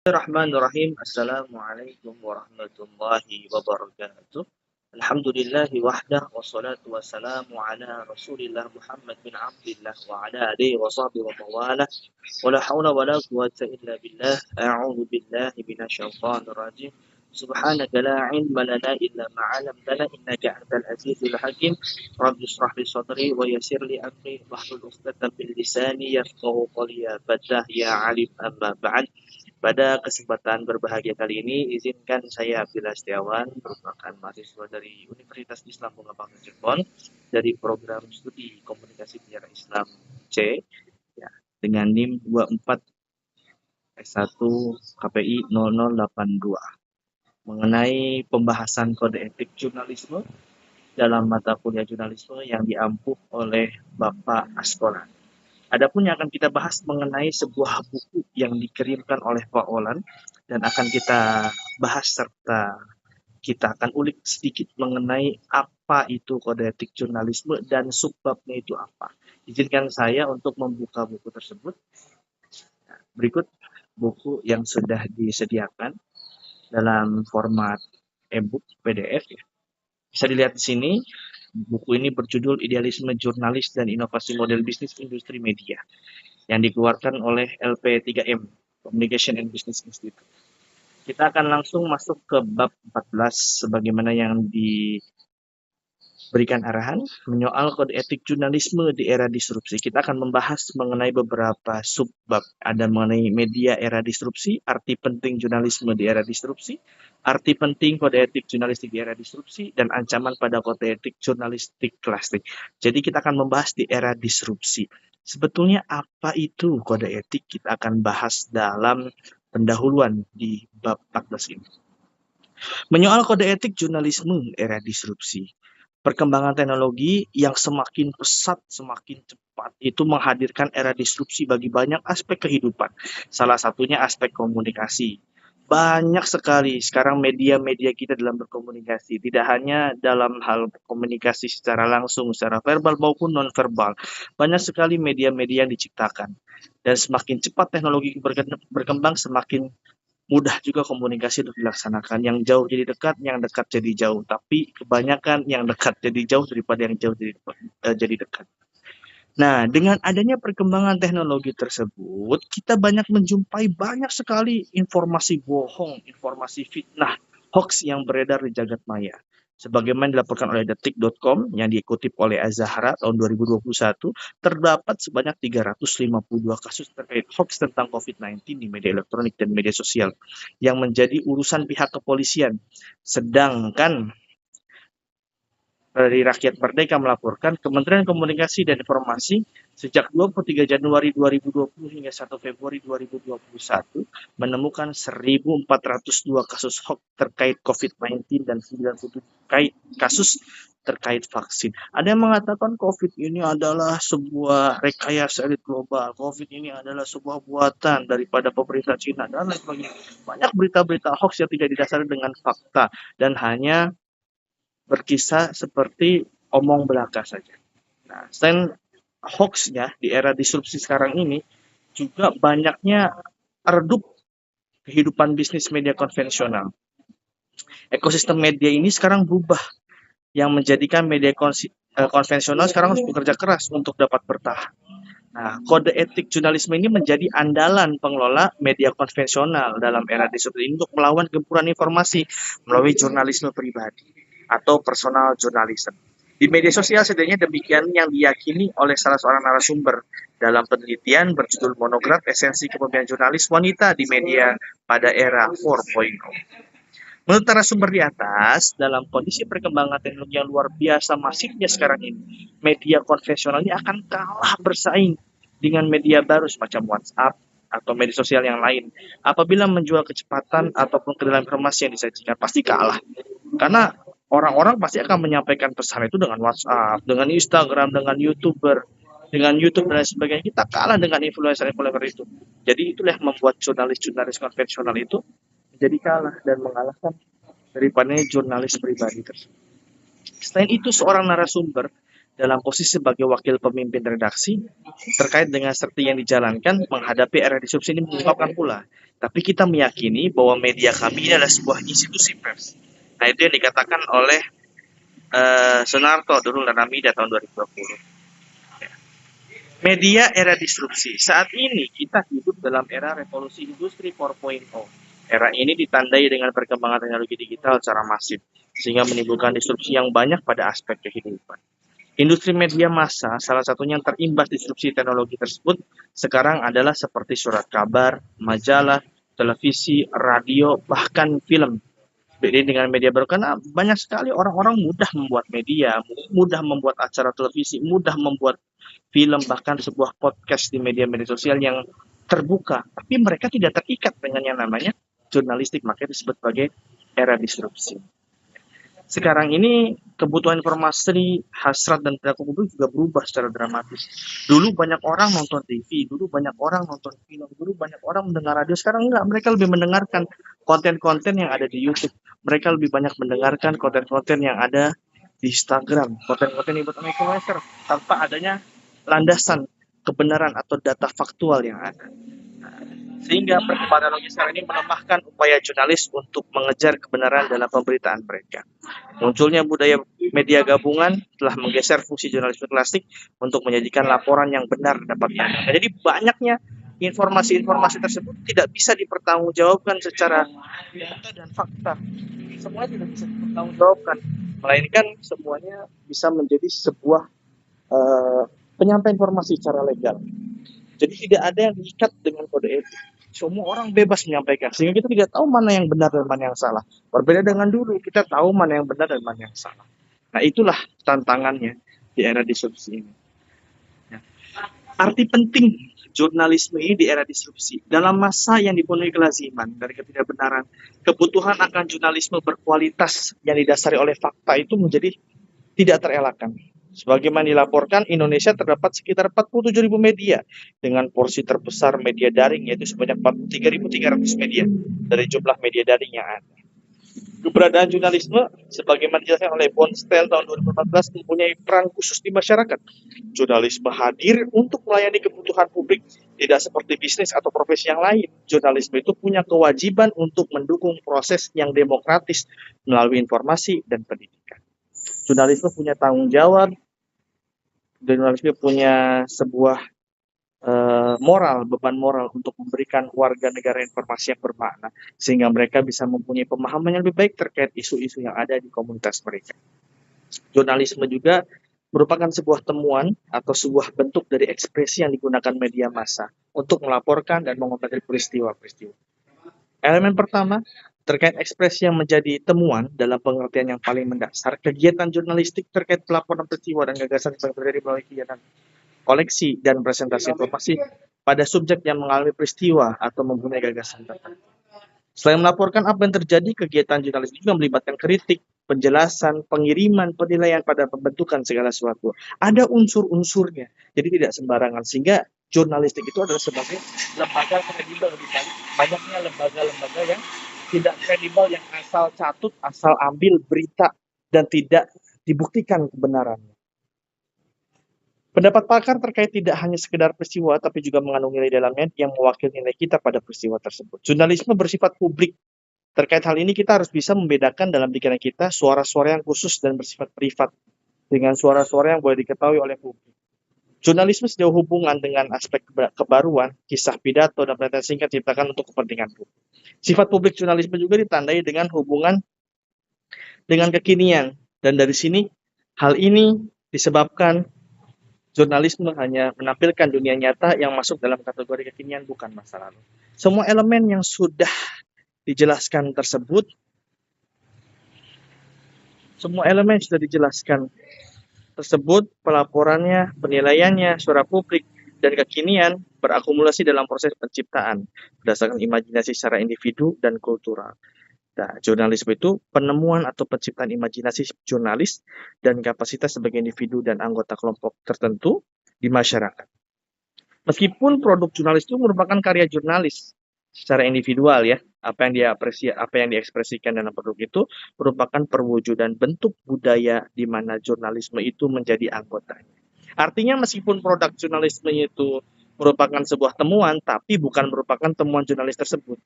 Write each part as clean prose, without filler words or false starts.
Bismillahirrahmanirrahim. Assalamualaikum warahmatullahi wabarakatuh. Alhamdulillah wahdah wassalatu wassalamu ala Rasulillah Muhammad bin Abdullah wa ala alihi wa sahbihi wa mawalah. Wala haula wala quwwata illa billah. A'udzu billahi minasyaitonir rajim. Subhanaka la ilma lana illa ma 'allamtana innaka antal azizul hakim. Rabbi ishrah li sadri wa yassir li amri wahlul 'uqdatam min lisani yafqahu qawli. Badah ya alim amma ba'd. Pada kesempatan berbahagia kali ini, izinkan saya Abdillah Setiawan, merupakan mahasiswa dari Universitas Islam Bunga Bangsa Cirebon, dari program studi Komunikasi Penyiaran Islam C, ya, dengan NIM 24 S1 KPI 0082, mengenai pembahasan kode etik jurnalisme dalam mata kuliah jurnalisme yang diampuh oleh Bapak Askola. Adapun yang akan kita bahas mengenai sebuah buku yang dikirimkan oleh Pak Olan dan akan kita bahas serta kita akan ulik sedikit mengenai apa itu kode etik jurnalisme dan subbabnya itu apa. Izinkan saya untuk membuka buku tersebut. Berikut buku yang sudah disediakan dalam format e-book PDF. Bisa dilihat di sini. Buku ini berjudul Idealisme Jurnalis dan Inovasi Model Bisnis Industri Media, yang dikeluarkan oleh LP3M, Communication and Business Institute. Kita akan langsung masuk ke bab 14 sebagaimana yang diberikan arahan, menyoal kode etik jurnalisme di era disrupsi. Kita akan membahas mengenai beberapa subbab. Ada mengenai media era disrupsi, arti penting jurnalisme di era disrupsi, arti penting kode etik jurnalistik di era disrupsi, dan ancaman pada kode etik jurnalistik klasik. Jadi kita akan membahas di era disrupsi. Sebetulnya apa itu kode etik? Kita akan bahas dalam pendahuluan di bab 14 ini. Menyoal kode etik jurnalisme era disrupsi. Perkembangan teknologi yang semakin pesat, semakin cepat, itu menghadirkan era disrupsi bagi banyak aspek kehidupan. Salah satunya aspek komunikasi. Banyak sekali sekarang media-media kita dalam berkomunikasi, tidak hanya dalam hal komunikasi secara langsung, secara verbal maupun non-verbal. Banyak sekali media-media yang diciptakan. Dan semakin cepat teknologi berkembang, semakin mudah juga komunikasi untuk dilaksanakan. Yang jauh jadi dekat, yang dekat jadi jauh. Tapi kebanyakan yang dekat jadi jauh daripada yang jauh jadi dekat. Nah, dengan adanya perkembangan teknologi tersebut, kita banyak menjumpai banyak sekali informasi bohong, informasi fitnah, hoax yang beredar di jagat maya. Sebagaimana dilaporkan oleh detik.com yang dikutip oleh Az-Zahra tahun 2021, terdapat sebanyak 352 kasus terkait hoax tentang COVID-19 di media elektronik dan media sosial yang menjadi urusan pihak kepolisian. Sedangkan dari Rakyat Merdeka melaporkan, Kementerian Komunikasi dan Informasi sejak 23 Januari 2020 hingga 1 Februari 2021 menemukan 1.402 kasus hoax terkait COVID-19 dan 97 kasus terkait vaksin. Ada yang mengatakan COVID ini adalah sebuah rekayasa elit global, COVID ini adalah sebuah buatan daripada pemerintah Cina, dan lain sebagainya. Banyak berita-berita hoax yang tidak didasari dengan fakta dan hanya berkisah seperti omong belaka saja. Nah, selain hoax-nya di era disrupsi sekarang ini, juga banyaknya redup kehidupan bisnis media konvensional. Ekosistem media ini sekarang berubah, yang menjadikan media konvensional sekarang harus bekerja keras untuk dapat bertahan. Nah, kode etik jurnalisme ini menjadi andalan pengelola media konvensional dalam era disrupsi ini untuk melawan gempuran informasi melalui jurnalisme pribadi atau personal journalism. Di media sosial setidaknya demikian yang diyakini oleh salah seorang narasumber dalam penelitian berjudul Monograf Esensi Kepemimpinan Jurnalis Wanita di Media pada Era 4.0. Menurut narasumber di atas, dalam kondisi perkembangan teknologi yang luar biasa masifnya sekarang ini, media konvensional ini akan kalah bersaing dengan media baru semacam WhatsApp atau media sosial yang lain. Apabila menjual kecepatan ataupun kedalam informasi yang disajikan, pasti kalah. Karena orang-orang pasti akan menyampaikan pesan itu dengan WhatsApp, dengan Instagram, dengan YouTuber, dengan YouTube dan lain sebagainya. Kita kalah dengan influencer-influencer itu. Jadi itulah yang membuat jurnalis-jurnalis konvensional itu jadi kalah dan mengalahkan daripada jurnalis pribadi tersebut. Selain itu, seorang narasumber dalam posisi sebagai wakil pemimpin redaksi terkait dengan strategi yang dijalankan menghadapi era disrupsi ini mengungkapkan pula. Tapi kita meyakini bahwa media kami ini adalah sebuah institusi pers. Nah, itu yang dikatakan oleh Sunarto dulu dalam media tahun 2020. Media era disrupsi. Saat ini kita hidup dalam era revolusi industri 4.0. Era ini ditandai dengan perkembangan teknologi digital secara masif, sehingga menimbulkan disrupsi yang banyak pada aspek kehidupan. Industri media massa, salah satunya yang terimbas disrupsi teknologi tersebut, sekarang adalah seperti surat kabar, majalah, televisi, radio, bahkan film. Beda dengan media baru, karena banyak sekali orang-orang mudah membuat media, mudah membuat acara televisi, mudah membuat film, bahkan sebuah podcast di media-media sosial yang terbuka. Tapi mereka tidak terikat dengan yang namanya jurnalistik, makanya disebut sebagai era disrupsi. Sekarang ini kebutuhan informasi, hasrat dan perilaku publik juga berubah secara dramatis. Dulu banyak orang nonton TV, dulu banyak orang nonton film, dulu banyak orang mendengar radio. Sekarang enggak, mereka lebih mendengarkan konten-konten yang ada di YouTube. Mereka lebih banyak mendengarkan konten-konten yang ada di Instagram, konten-konten yang buat influencer tanpa adanya landasan kebenaran atau data faktual yang ada. Sehingga perkembangan teknologi sekarang ini melemahkan upaya jurnalis untuk mengejar kebenaran dalam pemberitaan mereka. Munculnya budaya media gabungan telah menggeser fungsi jurnalisme klasik untuk menyajikan laporan yang benar dapat diandalkan. Jadi banyaknya informasi-informasi tersebut tidak bisa dipertanggungjawabkan secara data dan fakta. Semuanya tidak bisa dipertanggungjawabkan, melainkan semuanya bisa menjadi sebuah penyampaian informasi secara legal. Jadi tidak ada yang diikat dengan kode etik. Semua orang bebas menyampaikan, sehingga kita tidak tahu mana yang benar dan mana yang salah. Berbeda dengan dulu, kita tahu mana yang benar dan mana yang salah. Nah, itulah tantangannya di era disrupsi ini. Ya. Arti penting jurnalisme ini di era disrupsi. Dalam masa yang dipenuhi kelaziman dari ketidakbenaran, kebutuhan akan jurnalisme berkualitas yang didasari oleh fakta itu menjadi tidak terelakkan. Sebagaimana dilaporkan, Indonesia terdapat sekitar 47.000 media dengan porsi terbesar media daring, yaitu sebanyak 43.300 media dari jumlah media daring yang ada. Keberadaan jurnalisme, sebagaimana dijelaskan oleh Bonstel tahun 2014, mempunyai peran khusus di masyarakat. Jurnalisme hadir untuk melayani kebutuhan publik, tidak seperti bisnis atau profesi yang lain. Jurnalisme itu punya kewajiban untuk mendukung proses yang demokratis melalui informasi dan pendidikan. Jurnalisme punya tanggung jawab, jurnalisme punya sebuah moral, beban moral untuk memberikan warga negara informasi yang bermakna, sehingga mereka bisa mempunyai pemahaman yang lebih baik terkait isu-isu yang ada di komunitas mereka. Jurnalisme juga merupakan sebuah temuan atau sebuah bentuk dari ekspresi yang digunakan media massa untuk melaporkan dan mengomentari peristiwa-peristiwa. Elemen pertama, terkait ekspresi yang menjadi temuan dalam pengertian yang paling mendasar, kegiatan jurnalistik terkait pelaporan peristiwa dan gagasan yang terjadi melalui kegiatan koleksi dan presentasi informasi pada subjek yang mengalami peristiwa atau mempunyai gagasan tertentu. Selain melaporkan apa yang terjadi, kegiatan jurnalistik juga melibatkan kritik, penjelasan, pengiriman, penilaian pada pembentukan segala sesuatu. Ada unsur-unsurnya, jadi tidak sembarangan. Sehingga jurnalistik itu adalah sebagai lembaga kredibel, lebih banyaknya lembaga-lembaga yang tidak kredibel, yang asal catut, asal ambil berita dan tidak dibuktikan kebenarannya. Pendapat pakar terkait tidak hanya sekedar peristiwa, tapi juga mengandung nilai dalamnya yang mewakili nilai kita pada peristiwa tersebut. Jurnalisme bersifat publik. Terkait hal ini kita harus bisa membedakan dalam pikiran kita suara-suara yang khusus dan bersifat privat dengan suara-suara yang boleh diketahui oleh publik. Jurnalisme sejauh hubungan dengan aspek kebaruan, kisah pidato, dan pernyataan singkat diciptakan untuk kepentingan publik. Sifat publik jurnalisme juga ditandai dengan hubungan dengan kekinian. Dan dari sini, hal ini disebabkan jurnalisme hanya menampilkan dunia nyata yang masuk dalam kategori kekinian, bukan masa lalu. Semua elemen yang sudah dijelaskan tersebut, pelaporannya, penilaiannya, suara publik, dan kekinian berakumulasi dalam proses penciptaan berdasarkan imajinasi secara individu dan kultural. Nah, jurnalisme itu penemuan atau penciptaan imajinasi jurnalis dan kapasitas sebagai individu dan anggota kelompok tertentu di masyarakat. Meskipun produk jurnalis itu merupakan karya jurnalis, secara individual ya. Apa yang diekspresikan dalam produk itu merupakan perwujudan bentuk budaya di mana jurnalisme itu menjadi anggotanya. Artinya meskipun produk jurnalisme itu merupakan sebuah temuan, tapi bukan merupakan temuan jurnalis tersebut.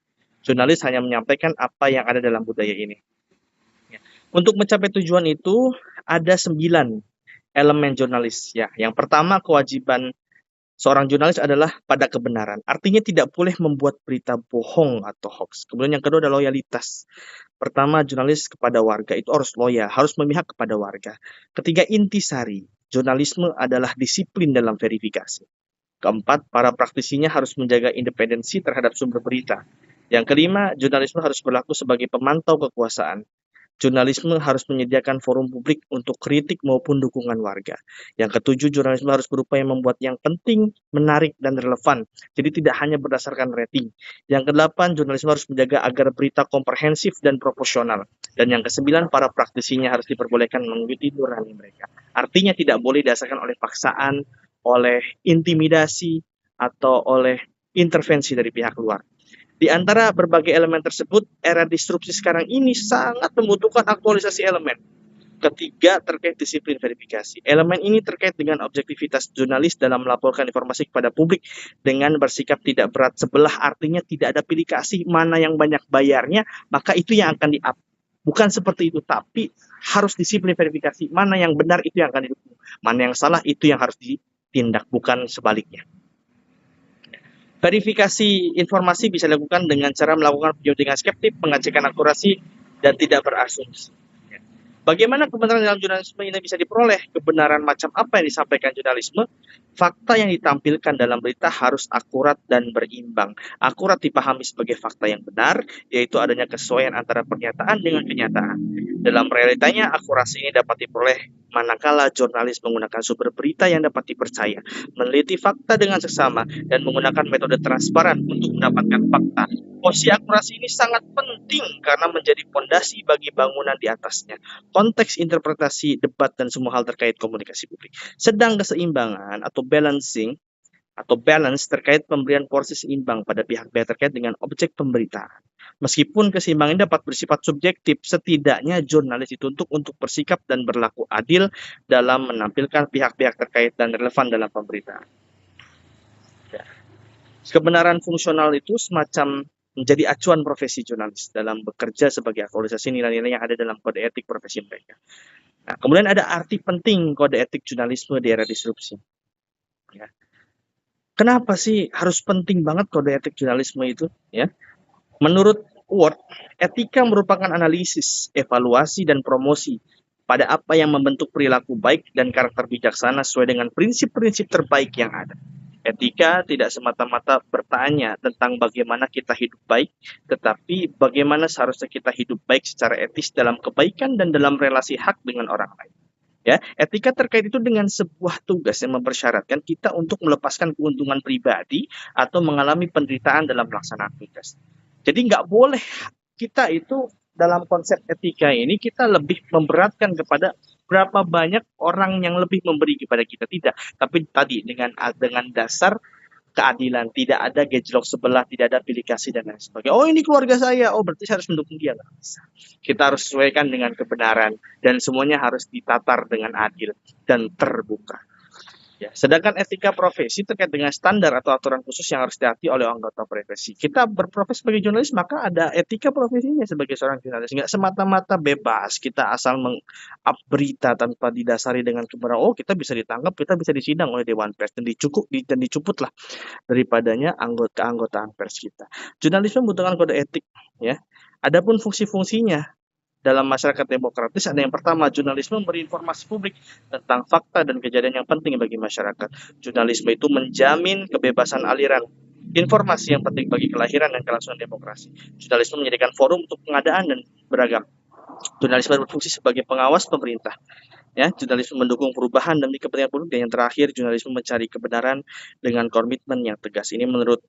Jurnalis hanya menyampaikan apa yang ada dalam budaya ini. Untuk mencapai tujuan itu ada 9 elemen jurnalis ya. Yang pertama, kewajiban seorang jurnalis adalah pada kebenaran. Artinya tidak boleh membuat berita bohong atau hoax. Kemudian yang kedua adalah loyalitas. Pertama, jurnalis kepada warga itu harus loyal, harus memihak kepada warga. Ketiga, intisari. Jurnalisme adalah disiplin dalam verifikasi. Keempat, para praktisinya harus menjaga independensi terhadap sumber berita. Yang kelima, jurnalisme harus berlaku sebagai pemantau kekuasaan. Jurnalisme harus menyediakan forum publik untuk kritik maupun dukungan warga. Yang ketujuh, jurnalisme harus berupaya membuat yang penting, menarik, dan relevan. Jadi tidak hanya berdasarkan rating. Yang kedelapan, jurnalisme harus menjaga agar berita komprehensif dan proporsional. Dan yang kesembilan, para praktisinya harus diperbolehkan mengikuti nurani mereka. Artinya tidak boleh didasarkan oleh paksaan, oleh intimidasi, atau oleh intervensi dari pihak luar. Di antara berbagai elemen tersebut, era disrupsi sekarang ini sangat membutuhkan aktualisasi elemen. Ketiga, terkait disiplin verifikasi. Elemen ini terkait dengan objektivitas jurnalis dalam melaporkan informasi kepada publik dengan bersikap tidak berat sebelah, artinya tidak ada pilih kasih mana yang banyak bayarnya, maka itu yang akan di-up. Bukan seperti itu, tapi harus disiplin verifikasi. Mana yang benar itu yang akan didukung. Mana yang salah itu yang harus ditindak, bukan sebaliknya. Verifikasi informasi bisa dilakukan dengan cara melakukan penyuntingan skeptik, pengecekan akurasi, dan tidak berasumsi. Bagaimana kebenaran dalam jurnalisme ini bisa diperoleh? Kebenaran macam apa yang disampaikan jurnalisme? Fakta yang ditampilkan dalam berita harus akurat dan berimbang. Akurat dipahami sebagai fakta yang benar, yaitu adanya kesesuaian antara pernyataan dengan kenyataan. Dalam realitanya, akurasi ini dapat diperoleh manakala jurnalis menggunakan sumber berita yang dapat dipercaya, meneliti fakta dengan seksama, dan menggunakan metode transparan untuk mendapatkan fakta. Posisi akurasi ini sangat penting karena menjadi fondasi bagi bangunan di atasnya. Konteks interpretasi, debat, dan semua hal terkait komunikasi publik. Sedang keseimbangan atau balance terkait pemberian porsi seimbang pada pihak-pihak terkait dengan objek pemberitaan. Meskipun keseimbangan dapat bersifat subjektif, setidaknya jurnalis dituntut untuk bersikap dan berlaku adil dalam menampilkan pihak-pihak terkait dan relevan dalam pemberitaan. Kebenaran fungsional itu semacam menjadi acuan profesi jurnalis dalam bekerja sebagai aktualisasi nilai-nilai yang ada dalam kode etik profesi mereka. Nah, kemudian ada arti penting kode etik jurnalisme di era disrupsi. Ya. Kenapa sih harus penting banget kode etik jurnalisme itu? Ya, menurut Ward, etika merupakan analisis, evaluasi, dan promosi pada apa yang membentuk perilaku baik dan karakter bijaksana sesuai dengan prinsip-prinsip terbaik yang ada. Etika tidak semata-mata bertanya tentang bagaimana kita hidup baik, tetapi bagaimana seharusnya kita hidup baik secara etis dalam kebaikan dan dalam relasi hak dengan orang lain. Ya, etika terkait itu dengan sebuah tugas yang mempersyaratkan kita untuk melepaskan keuntungan pribadi atau mengalami penderitaan dalam pelaksanaan tugas. Jadi nggak boleh kita itu dalam konsep etika ini kita lebih memberatkan kepada berapa banyak orang yang lebih memberi kepada kita, tidak. Tapi tadi dengan dasar keadilan, tidak ada gejolak sebelah, tidak ada pilih kasih dan lain sebagainya. Oh ini keluarga saya, oh berarti saya harus mendukung dia. Nggak bisa. Kita harus sesuaikan dengan kebenaran dan semuanya harus ditatar dengan adil dan terbuka. Ya, sedangkan etika profesi terkait dengan standar atau aturan khusus yang harus ditaati oleh anggota profesi. Kita berprofesi sebagai jurnalis, maka ada etika profesinya sebagai seorang jurnalis. Nggak semata-mata bebas, kita asal meng-up berita tanpa didasari dengan kebenaran. Oh, kita bisa ditangkap, kita bisa disidang oleh Dewan Pers, dan dicuputlah daripadanya keanggotaan pers kita. Jurnalisme membutuhkan kode etik. Ya. Adapun fungsi-fungsinya, dalam masyarakat demokratis ada yang pertama, jurnalisme memberi informasi publik tentang fakta dan kejadian yang penting bagi masyarakat. Jurnalisme itu menjamin kebebasan aliran informasi yang penting bagi kelahiran dan kelangsungan demokrasi. Jurnalisme menyediakan forum untuk pengadaan dan beragam. Jurnalisme berfungsi sebagai pengawas pemerintah. Ya, jurnalisme mendukung perubahan demi kepentingan publik, dan yang terakhir, jurnalisme mencari kebenaran dengan komitmen yang tegas. Ini menurut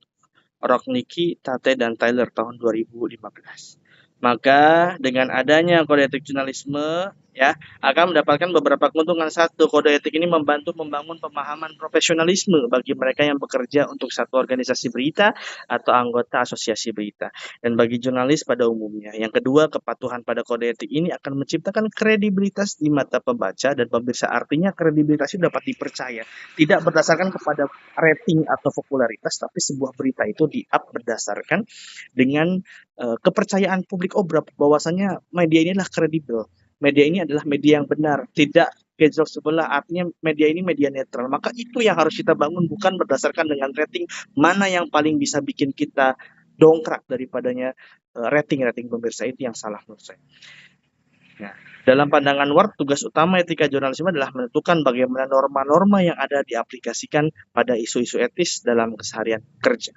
Rocnicki, Tate, dan Tyler tahun 2015. Maka dengan adanya kode etik jurnalisme ya, akan mendapatkan beberapa keuntungan. Satu, kode etik ini membantu membangun pemahaman profesionalisme bagi mereka yang bekerja untuk satu organisasi berita atau anggota asosiasi berita, dan bagi jurnalis pada umumnya. Yang kedua, kepatuhan pada kode etik ini akan menciptakan kredibilitas di mata pembaca dan pemirsa. Artinya kredibilitas itu dapat dipercaya, tidak berdasarkan kepada rating atau popularitas, tapi sebuah berita itu di-up berdasarkan dengan kepercayaan publik. Oh, bahwasanya media ini adalah kredibel, media ini adalah media yang benar, tidak gejolak sebelah, artinya media ini media netral. Maka itu yang harus kita bangun, bukan berdasarkan dengan rating mana yang paling bisa bikin kita dongkrak daripadanya rating pemirsa. Itu yang salah menurut saya. Nah, dalam pandangan Ward, tugas utama etika jurnalisme adalah menentukan bagaimana norma-norma yang ada diaplikasikan pada isu-isu etis dalam keseharian kerja.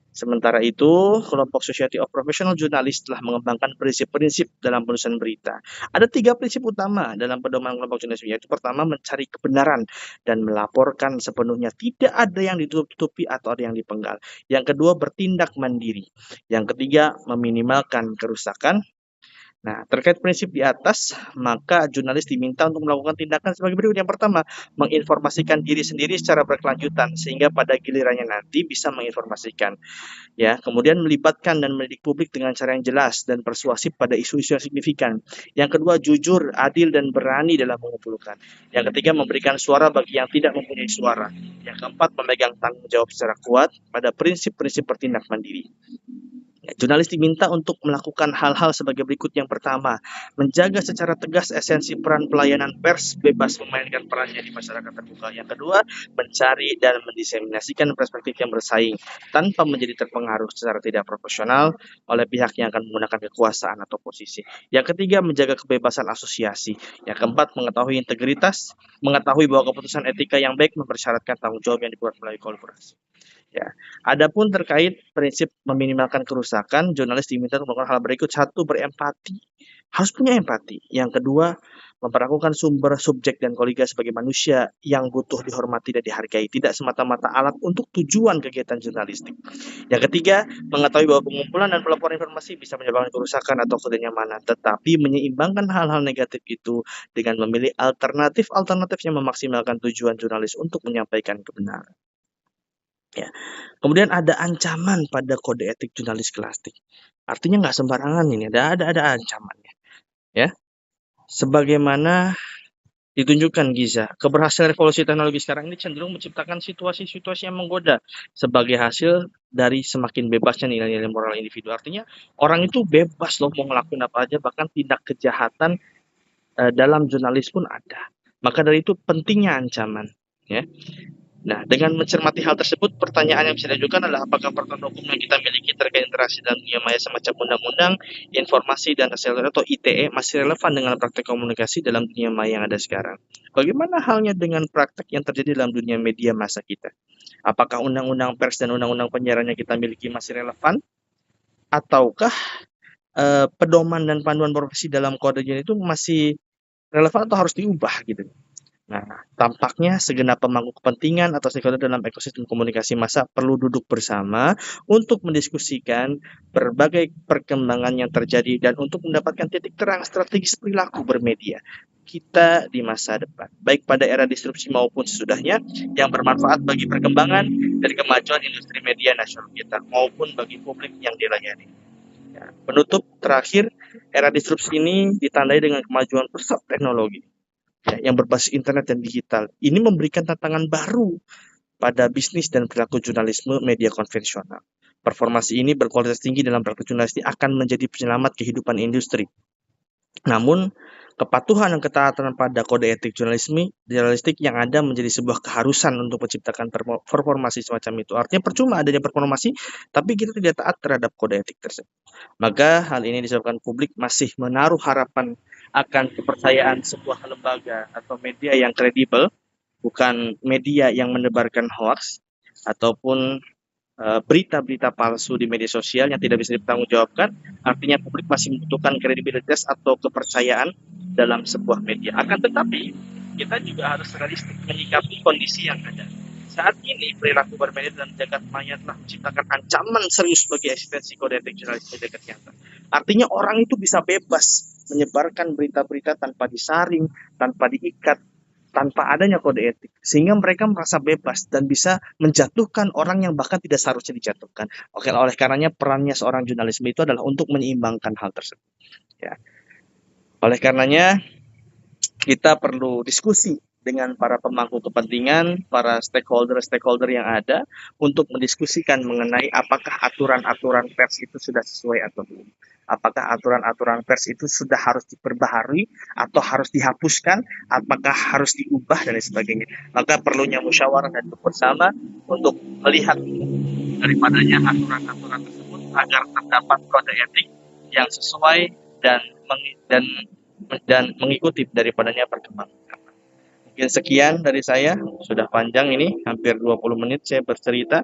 Sementara itu, kelompok Society of Professional Journalists telah mengembangkan prinsip-prinsip dalam penulisan berita. Ada 3 prinsip utama dalam pedoman kelompok jurnalisme, yaitu pertama, mencari kebenaran dan melaporkan sepenuhnya, tidak ada yang ditutup-tutupi atau ada yang dipenggal. Yang kedua, bertindak mandiri. Yang ketiga, meminimalkan kerusakan. Nah, terkait prinsip di atas, maka jurnalis diminta untuk melakukan tindakan sebagai berikut. Yang pertama, menginformasikan diri sendiri secara berkelanjutan, sehingga pada gilirannya nanti bisa menginformasikan. Ya, kemudian melibatkan dan mendidik publik dengan cara yang jelas dan persuasif pada isu-isu yang signifikan. Yang kedua, jujur, adil, dan berani dalam mengumpulkan. Yang ketiga, memberikan suara bagi yang tidak mempunyai suara. Yang keempat, memegang tanggung jawab secara kuat pada prinsip-prinsip bertindak mandiri. Ya, jurnalis diminta untuk melakukan hal-hal sebagai berikut. Yang pertama, menjaga secara tegas esensi peran pelayanan pers bebas memainkan perannya di masyarakat terbuka. Yang kedua, mencari dan mendiseminasikan perspektif yang bersaing tanpa menjadi terpengaruh secara tidak proporsional oleh pihak yang akan menggunakan kekuasaan atau posisi. Yang ketiga, menjaga kebebasan asosiasi. Yang keempat, mengetahui integritas, mengetahui bahwa keputusan etika yang baik mempersyaratkan tanggung jawab yang dibuat melalui kolaborasi. Ya, adapun terkait prinsip meminimalkan kerusakan, jurnalis diminta untuk melakukan hal berikut. Satu, berempati. Harus punya empati. Yang kedua, memperlakukan sumber, subjek, dan kolega sebagai manusia yang butuh dihormati dan dihargai, tidak semata-mata alat untuk tujuan kegiatan jurnalistik. Yang ketiga, mengetahui bahwa pengumpulan dan pelaporan informasi bisa menyebabkan kerusakan atau ketidaknyamanan, tetapi menyeimbangkan hal-hal negatif itu dengan memilih alternatif-alternatif yang memaksimalkan tujuan jurnalis untuk menyampaikan kebenaran. Ya. Kemudian ada ancaman pada kode etik jurnalis klasik. Artinya nggak sembarangan ini, ada ancamannya. Ya, sebagaimana ditunjukkan Giza, keberhasilan revolusi teknologi sekarang ini cenderung menciptakan situasi-situasi yang menggoda sebagai hasil dari semakin bebasnya nilai-nilai moral individu. Artinya orang itu bebas loh mau ngelakuin apa aja, bahkan tindak kejahatan dalam jurnalis pun ada. Maka dari itu pentingnya ancaman. Ya. Nah, dengan mencermati hal tersebut, pertanyaan yang bisa diajukan adalah apakah peraturan hukum yang kita miliki terkait interaksi dalam dunia maya semacam undang-undang, informasi, dan hasil atau ITE masih relevan dengan praktek komunikasi dalam dunia maya yang ada sekarang. Bagaimana halnya dengan praktek yang terjadi dalam dunia media masa kita? Apakah undang-undang pers dan undang-undang penyiaran yang kita miliki masih relevan? Ataukah pedoman dan panduan profesi dalam kode itu masih relevan atau harus diubah gitu? Nah, tampaknya segenap pemangku kepentingan atau stakeholder dalam ekosistem komunikasi massa perlu duduk bersama untuk mendiskusikan berbagai perkembangan yang terjadi dan untuk mendapatkan titik terang strategis perilaku bermedia kita di masa depan, baik pada era disrupsi maupun sesudahnya, yang bermanfaat bagi perkembangan dan kemajuan industri media nasional kita maupun bagi publik yang dilayani. Ya, penutup terakhir, era disrupsi ini ditandai dengan kemajuan pesat teknologi yang berbasis internet dan digital. Ini memberikan tantangan baru pada bisnis dan perilaku jurnalisme media konvensional. Performasi ini berkualitas tinggi dalam praktik jurnalistik akan menjadi penyelamat kehidupan industri. Namun, kepatuhan dan ketaatan pada kode etik jurnalistik yang ada menjadi sebuah keharusan untuk menciptakan performasi semacam itu. Artinya percuma adanya performasi, tapi kita tidak taat terhadap kode etik tersebut. Maka hal ini disebabkan publik masih menaruh harapan akan kepercayaan sebuah lembaga atau media yang kredibel, bukan media yang menebarkan hoax ataupun berita-berita palsu di media sosial yang tidak bisa dipertanggungjawabkan. Artinya publik masih membutuhkan kredibilitas atau kepercayaan dalam sebuah media. Akan tetapi kita juga harus realistis menyikapi kondisi yang ada. Saat ini perilaku bermedia dalam jagat maya telah menciptakan ancaman serius bagi eksistensi kode etik jurnalisme jagat nyata. Artinya orang itu bisa bebas menyebarkan berita-berita tanpa disaring, tanpa diikat, tanpa adanya kode etik, sehingga mereka merasa bebas dan bisa menjatuhkan orang yang bahkan tidak seharusnya dijatuhkan. Oke, oleh karenanya perannya seorang jurnalisme itu adalah untuk menyeimbangkan hal tersebut. Ya. Oleh karenanya kita perlu diskusi dengan para pemangku kepentingan, para stakeholder yang ada untuk mendiskusikan mengenai apakah aturan-aturan pers itu sudah sesuai atau belum. Apakah aturan-aturan pers itu sudah harus diperbaharui atau harus dihapuskan, apakah harus diubah dan lain sebagainya. Maka perlunya musyawarah dan bersama untuk melihat daripadanya aturan-aturan tersebut agar terdapat kode etik yang sesuai dan dan mengikuti daripadanya perkembangan. Mungkin sekian dari saya, sudah panjang ini, hampir 20 menit saya bercerita.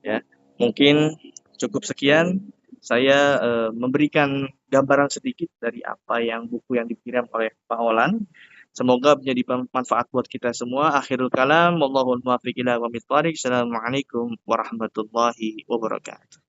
Ya, mungkin cukup sekian. Saya memberikan gambaran sedikit dari apa yang buku yang dikirim oleh Pak Olan. Semoga menjadi manfaat buat kita semua. Akhirul kalam, wallahul muwaffiq ila aqwamit thoriq. Assalamualaikum warahmatullahi wabarakatuh.